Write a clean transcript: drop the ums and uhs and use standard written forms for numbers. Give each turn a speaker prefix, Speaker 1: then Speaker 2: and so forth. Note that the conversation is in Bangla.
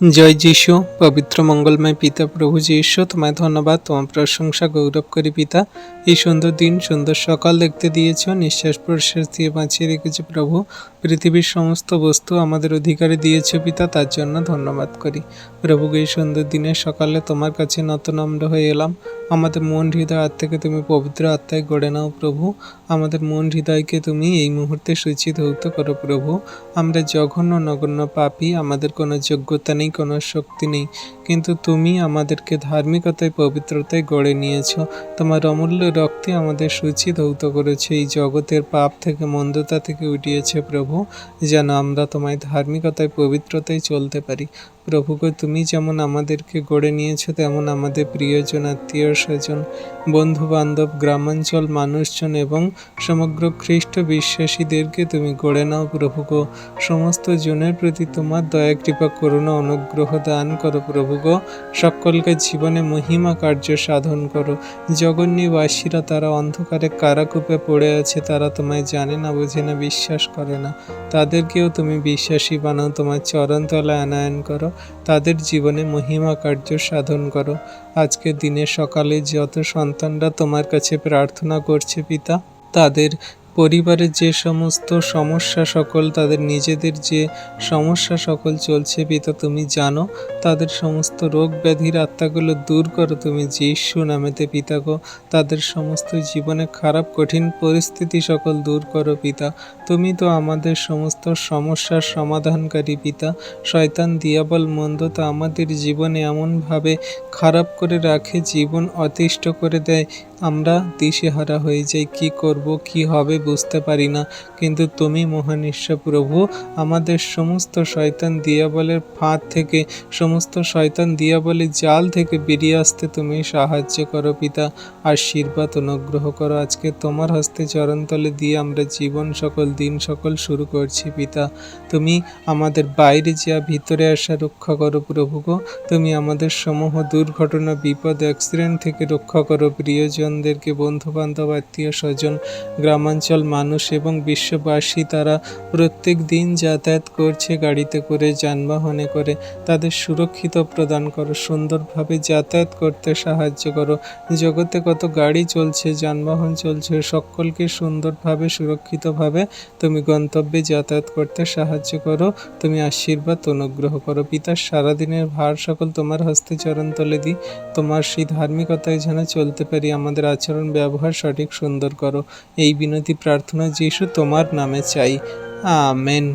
Speaker 1: জয় যিশু। পবিত্র মঙ্গলময় পিতা প্রভু যিশু, তোমায় ধন্যবাদ, তোমার প্রশংসা গৌরব করি পিতা। এই সুন্দর দিন, সুন্দর সকাল দেখতে দিয়েছ, নিঃশ্বাস প্রশ্বাস দিয়ে বাঁচিয়ে রেখেছে প্রভু। পৃথিবীর সমস্ত বস্তু আমাদের অধিকারে দিয়েছ পিতা, তার জন্য ধন্যবাদ করি প্রভু। এই সুন্দর দিনের সকালে তোমার কাছে নতনম্র হয়ে এলাম। আমাদের মন হৃদয় হাত থেকে তুমি পবিত্র আত্মায় গড়ে নাও প্রভু। আমাদের মন হৃদয়কে তুমি এই মুহূর্তে ধৌত করো প্রভু। আমরা জঘন্য নগণ্য পাপী, আমাদের কোনো যোগ্যতা নেই, কোনো শক্তি নেই, কিন্তু তুমি আমাদেরকে ধার্মিকতায় পবিত্রতায় গড়ে নিয়েছ। তোমার অমূল্য রক্তে আমাদের ধৌত করেছে, এই জগতের পাপ থেকে, মন্দতা থেকে উঠিয়েছে প্রভু, যেন আমরা তোমায় ধার্মিকতায় পবিত্রতায় চলতে পারি। প্রভু গো, তুমি যেমন আমাদেরকে গড়ে নিয়েছো, তেমন আমাদের প্রিয়জন, আত্মীয় স্বজন, বন্ধু বান্ধব, গ্রামাঞ্চল মানুষজন এবং সমগ্র খ্রিস্ট বিশ্বাসীদেরকে তুমি গড়ে নাও প্রভু গো। সমস্ত জনের প্রতি তোমার দয়া কৃপা করুণা অনুগ্রহ দান করো প্রভু গো। সকলকে জীবনে মহিমা কার্য সাধন করো। জগন্নিবাসীরা তারা অন্ধকারে কারাকূপে পড়ে আছে, তারা তোমায় জানে না, বোঝে না, বিশ্বাস করে না, তাদেরকেও তুমি বিশ্বাসী বানাও, তোমার চরণতলায় আনায়ন করো, তাদের জীবনে মহিমা কার্য সাধন করো। আজকের দিনে সকালে যত সন্তানরা তোমার কাছে প্রার্থনা করছে পিতা, তাদের পরিবারের যে সমস্ত সমস্যা সকল, তাদের নিজেদের যে সমস্যা সকল চলছে পিতা, তুমি জানো। তাদের সমস্ত রোগ ব্যাধির আত্মাগুলো দূর করো তুমি যিশু নামেতে পিতা গো। তাদের সমস্ত জীবনে খারাপ কঠিন পরিস্থিতি সকল দূর করো পিতা। তুমি তো আমাদের সমস্ত সমস্যার সমাধানকারী পিতা। শয়তান দিয়াবল মন্দতা আমাদের জীবনে এমনভাবে খারাপ করে রাখে, জীবন অতিষ্ঠ করে দেয়, আমরা দিশেহারা হয়ে যাই, কি করব কি হবে বুঝতে পারি না। কিন্তু তুমি মহান ঈশ্বর প্রভু, আমাদের সমস্ত শয়তান দিয়াবলের ফাঁদ থেকে, সমস্ত শয়তান দিয়াবলের জাল থেকে বেরিয়ে আসতে তুমি সাহায্য করো পিতা। আশীর্বাদ অনুগ্রহ করো। আজকে তোমার হস্তে চরণতলে দিয়ে আমরা জীবন সকল, দিন সকল শুরু করছি পিতা। তুমি আমাদের বাইরে যা ভিতরে আসা রক্ষা করো প্রভু গো। তুমি আমাদের সমূহ দুর্ঘটনা, বিপদ, অ্যাক্সিডেন্ট থেকে রক্ষা করো। প্রিয়জনদেরকে, বন্ধু বান্ধব, আত্মীয় স্বজন, গ্রামাঞ্চল মানুষ এবং বিশ্ববাসী, তারা প্রত্যেক দিন যাতায়াত করছে গাড়িতে করে, যানবাহনে করে, তাদের সুরক্ষিত প্রদান করো, সুন্দরভাবে যাতায়াত করতে সাহায্য করো। জগতে কত গাড়ি চলছে, যানবাহন চলছে, সকলকে সুন্দরভাবে সুরক্ষিতভাবে তুমি গন্তব্যে যাতায়াত করতে সাহায্য করো। তুমি আশীর্বাদ অনুগ্রহ করো পিতার। সারাদিনের ভার সকল তোমার হস্তে চরণতলে দিই। তোমার সেই ধার্মিকতায় যেন চলতে পারি, আমাদের আচরণ ব্যবহার সঠিক সুন্দর করো। এই বিনতি প্রার্থনা যিশু তোমার নামে চাই, আমেন।